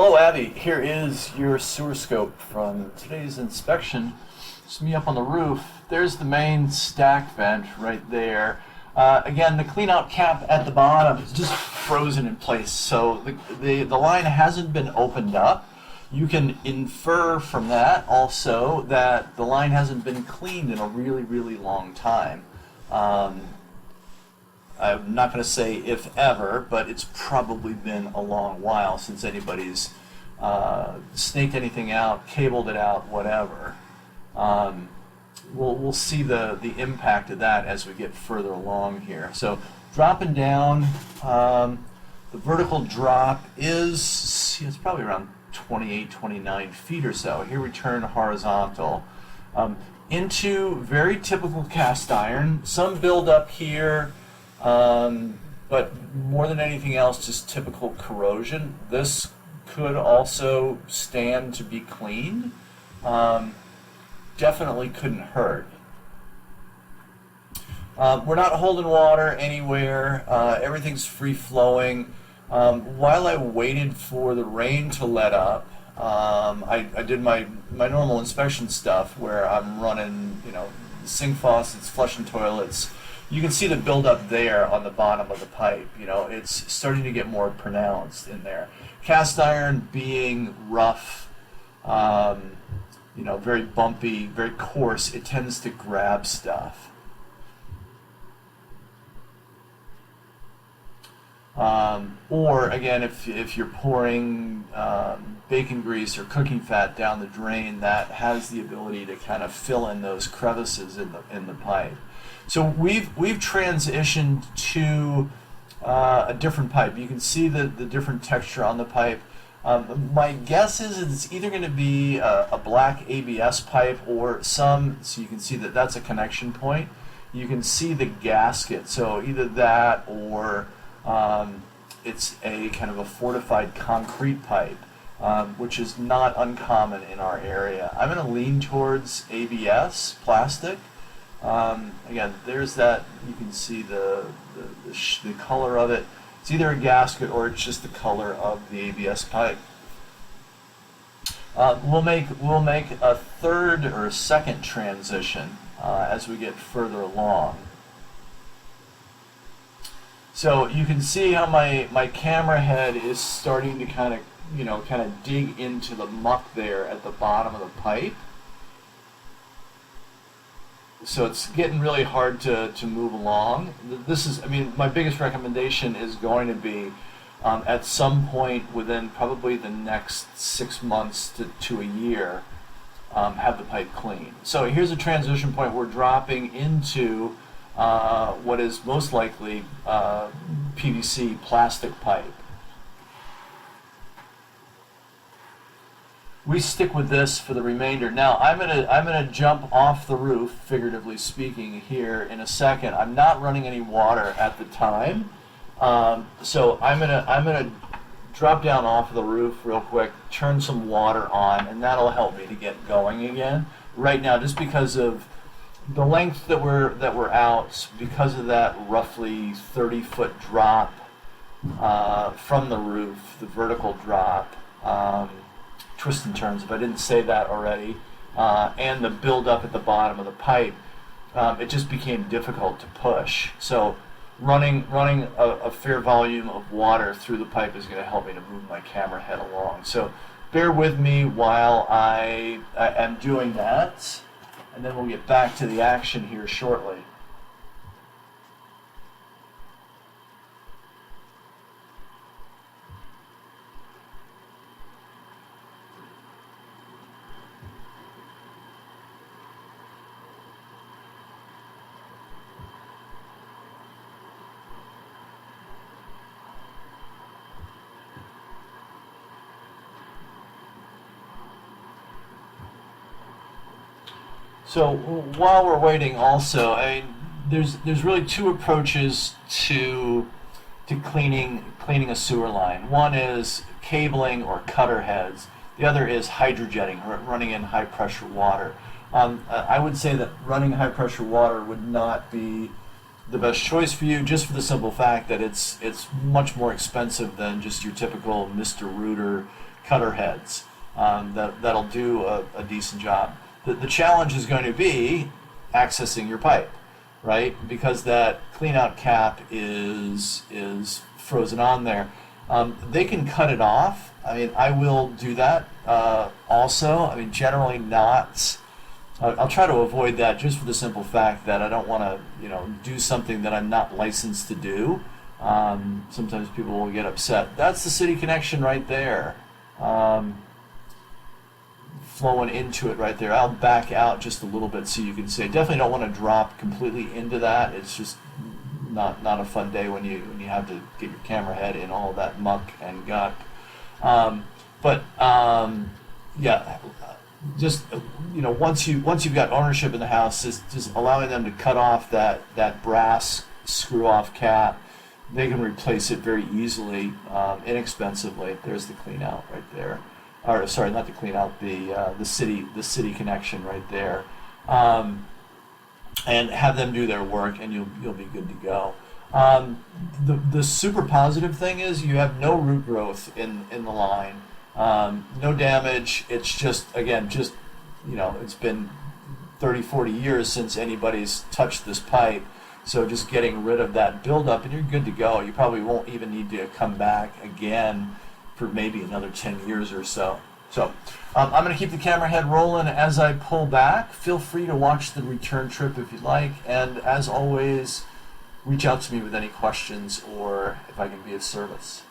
Hello Abby, here is your sewer scope from today's inspection. It's me up on the roof. There's the main stack vent right there. Again, the clean out cap at the bottom is just frozen in place, so the line hasn't been opened up. You can infer from that also that the line hasn't been cleaned in a really, really long time. I'm not going to say if ever, but it's probably been a long while since anybody's snaked anything out, cabled it out, whatever. We'll see the impact of that as we get further along here. So dropping down, the vertical drop is, it's probably around 28, 29 feet or so. Here we turn horizontal into very typical cast iron. Some buildup here. But more than anything else, just typical corrosion. This could also stand to be cleaned. Definitely couldn't hurt. We're not holding water anywhere. Everything's free flowing. While I waited for the rain to let up, I did my normal inspection stuff where I'm running, sink faucets, flushing toilets. You can see the buildup there on the bottom of the pipe. It's starting to get more pronounced in there. Cast iron being rough, very bumpy, very coarse, it tends to grab stuff. Or again, if you're pouring bacon grease or cooking fat down the drain, that has the ability to kind of fill in those crevices in the pipe. So we've transitioned to a different pipe. You can see the different texture on the pipe. My guess is it's either going to be a black ABS pipe or so you can see that that's a connection point. You can see the gasket, so either that or it's a kind of a fortified concrete pipe, which is not uncommon in our area. I'm going to lean towards ABS, plastic. Again, there's that, you can see the color of it. It's either a gasket or it's just the color of the ABS pipe. We'll make a third or a second transition as we get further along. So you can see how my camera head is starting to kind of dig into the muck there at the bottom of the pipe. So it's getting really hard to move along. My biggest recommendation is going to be at some point within probably the next 6 months to a year, have the pipe clean. So here's a transition point. We're dropping into what is most likely PVC plastic pipe. We stick with this for the remainder. Now I'm gonna jump off the roof, figuratively speaking, here in a second. I'm not running any water at the time, so I'm gonna drop down off the roof real quick, turn some water on, and that'll help me to get going again. Right now, just because of the length that we're out, because of that roughly 30-foot drop from the roof, the vertical drop. Twist and turns, if I didn't say that already, and the buildup at the bottom of the pipe, it just became difficult to push. So running a fair volume of water through the pipe is going to help me to move my camera head along. So bear with me while I am doing that, and then we'll get back to the action here shortly. So while we're waiting, also, there's really two approaches to cleaning a sewer line. One is cabling or cutter heads. The other is hydrojetting, running in high pressure water. I would say that running high pressure water would not be the best choice for you, just for the simple fact that it's much more expensive than just your typical Mr. Rooter cutter heads. That'll do a decent job. The challenge is going to be accessing your pipe, right? Because that clean out cap is frozen on there. They can cut it off. I mean, I will do that also. I mean, generally not. I'll try to avoid that just for the simple fact that I don't want to, do something that I'm not licensed to do. Sometimes people will get upset. That's the city connection right there. Flowing into it right there. I'll back out just a little bit so you can see. Definitely don't want to drop completely into that. It's just not a fun day when you have to get your camera head in all that muck and gunk. Yeah, just once you've got ownership in the house, just allowing them to cut off that brass screw off cap. They can replace it very easily, inexpensively. There's the clean out right there. Or sorry, not the clean out, the city connection right there, and have them do their work, and you'll be good to go. The super positive thing is you have no root growth in the line, no damage. It's just it's been 30-40 years since anybody's touched this pipe, so just getting rid of that buildup, and you're good to go. You probably won't even need to come back again for maybe another 10 years or so. So I'm going to keep the camera head rolling as I pull back. Feel free to watch the return trip if you'd like, and as always, reach out to me with any questions or if I can be of service.